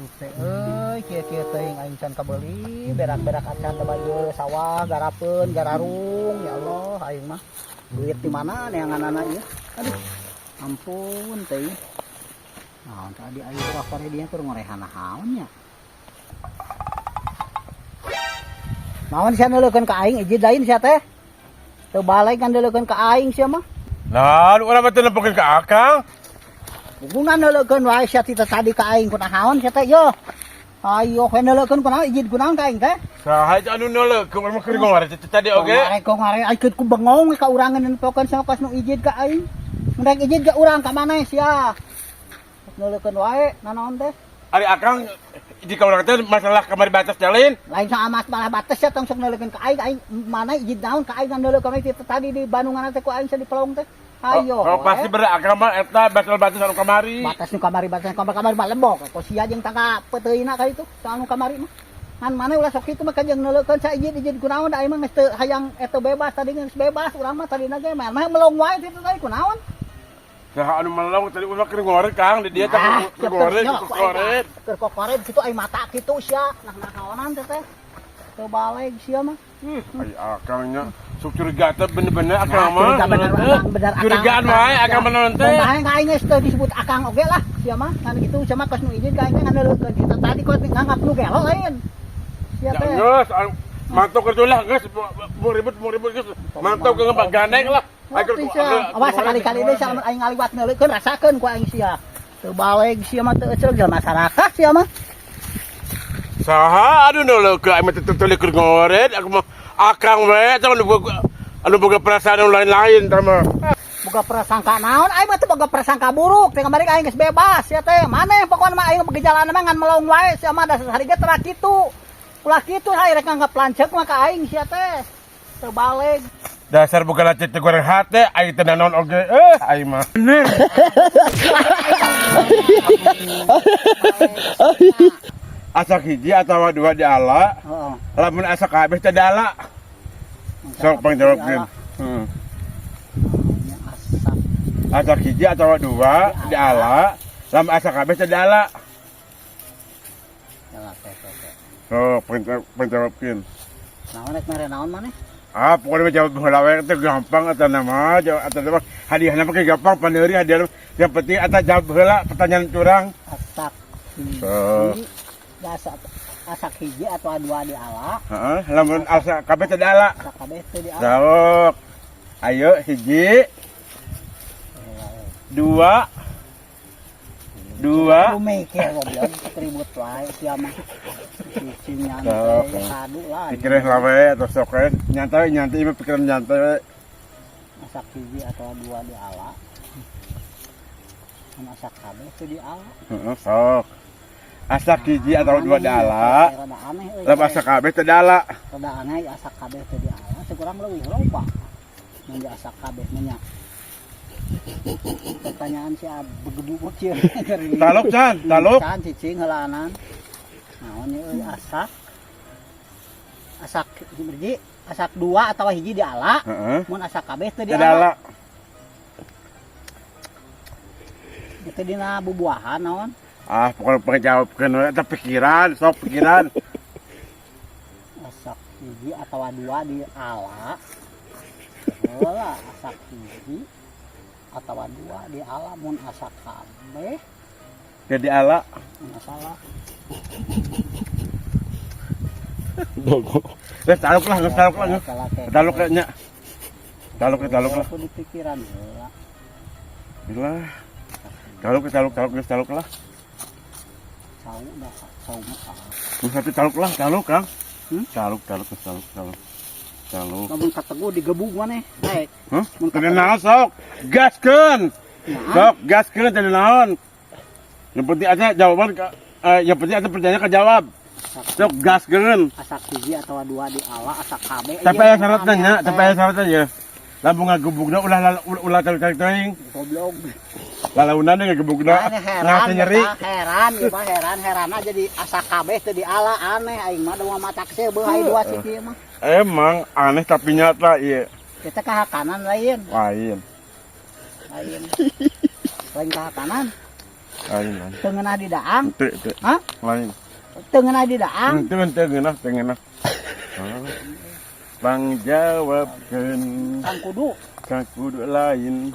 Kieu teuing aing can kabeli berak-berak acan teh bayu sawah garapeun gararung ya Allah aing mah duit di mana neanganana ieu aduh ampun teuing naon tadi aing rakore dia keur ngorehan naon nya naon sia neuleukeun ka aing iji dain sia teh teu balik ngandeuleukeun ka aing sia mah nah urang mah teu nempokeun ka akang bukan neuleukeun wae sia tita tadi ka aing kunaon sia teh yo ayo we neuleukeun kunaon ijin kunaon ka aing teh saha anu neuleukeun urang mah keur ngomong tadi oge ngare aing keur ku bengong ka urang nempokeun sama kos nu ijin ka aing mendek ijin ka urang ka maneh sia neuleukeun wae nanaon teh ari akang di ka urang teh masalah kamari batas jalin lain sama masalah batas sia tong sok neuleukeun ka aing mana ijin naon ka aing neuleukeun teh tadi di Bandungan teh ku aing sia di Pelong teh ayo oh pasti bener akang mah eta batas anu kamari batas nu kamari mah lembok ko sia jeung tangga peuteuyna ka itu soal nu kamari mah ngan mana ulah sok kitu mah kajeng neuleukeun sa ijin kunaon da aing mah geus teu hayang eta bebas tadi geus bebas urang mah tadina ge mah melong wae kitu tadi kunaon saha anu melong tadi urang keur ngorek Kang di dieu teh ngorek keur kokoret kitu ai mata kitu sia nah naonan teh teu balik sia mah ai akangnya sok curiga teh bener-bener akang mah bener curigaan wae akang beneran teh aing ka aing geus teu disebut akang oge lah sia mah kan kitu sia mah kos nu ijin ka aing teh ngandeuleukeun kita tadi kok nganggap nu gelo lain sia teh geus mantap kerja lah geus mau ribut geus mantap ke ngembak gandeng lah awas sekali-kali deui salamun aing ngaliwat neuleukeun rasakeun ku aing sia teu balik sia mah teu eceul masyarakat sia mah saha aduh neuleukeun aing mah teu keur ngoret aku mah akang we teh anu boga perasaan anu lain-lain tah mah boga prasangka naon aing mah teu boga prasangka buruk teh kamari aing geus bebas sia teh maneh pokona mah aing bergejala mah ngan melong wae sia mah da sehari ge teu kitu ulah kitu hae rek nganggap lanceuk mah ka aing sia teh teu balik dasar bukan lacet teh goreng hate aing teh naon oge aing mah bener asak hiji atawa dua di ala lamun asak kabeh teh dala sok pangjawabkeun asak hiji atawa dua di ala lamun asak kabeh teh dala sok pangjawabkeun naon rek mere naon maneh pokoknya jawab heula we teh gampang eta nama jawab eta mah hadiahna mah gampang paneuri hadiah yang penting eta jawab heula pertanyaan curang asak hiji asak hiji atau dua di ala heeh lamun asak kabeh teh di ala asak kabeh teh di ala sok ayo hiji dua mikir goblok ribut wae sia mah cicing nyantai kadu lah pikirin lah we atau sok we nyantai ieu pikiran nyantai we asak hiji atau dua di ala asak kabeh teh di ala heeh sok asak hiji atau dua di ala lamun asak kabeh teh di ala rada aneh asak kabeh teh di ala sekurang leuwih loba mun di asak kabeh nya pertanyaan si begebu kieu taluk can cicing heulaanan naon ieu asak hiji asak dua atau hiji di ala mun asak kabeh teh di ala itu dina bubuahan naon pokoknya pakai jawabkeun we eta pikiran sok pikiran asak hiji atau dua di ala heula asak hiji atau dua di ala mun asak kabeh jadi ala masalah taluk nya taluk lah aku di pikiran heula lah taluk lah sau mah satu taluk Kang taluk lamun kategu digebug maneh baik mun kana sok gaskeun teh naon yang penting aja jawaban yang penting aja pertanyaan kejawab sok gaskeun asak hiji atau dua di ala asak kabeh tapi aya syaratna ya lamun ngagebugna ulah teuing goblok lalaunan ngagebugna ngase nyeri heran jadi asak kabeh teh di ala aneh aing mah da mata kse beuh dua ciki mah emang aneh tapi nyata ieu kita ka kanan lain lain ka kanan Lain. Tengenah di daang. Teu. Hah? Lain. Tengenah di daang. Tengenah. Bang jawabkeun Kang kudu. lain.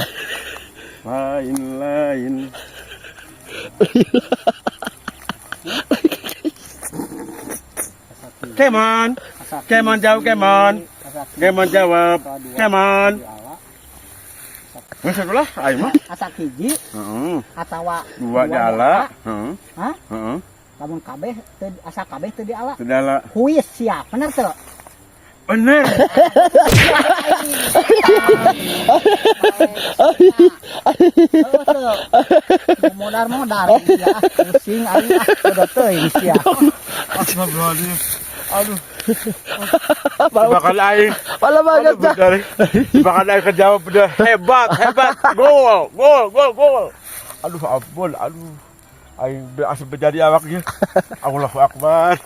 Kemon jawab Kemon jawab Kemon. Masalah ayo mah. Asak hiji Heeh. atawa Dua di ala. Heeh. Hah? Heeh. Lamun kabeh teu asa kabeh teu di ala. Sedala. Huis siap, bener teu? Bener. Modar ya, pusing aing udah teuing sia. Astagfirullahaladzim. Aduh. Bakal aing. Malah banget dah. Bakal aing kejawab udah hebat. Gol. Aduh ampun. Aing asal menjadi awaknya. Allahu Akbar.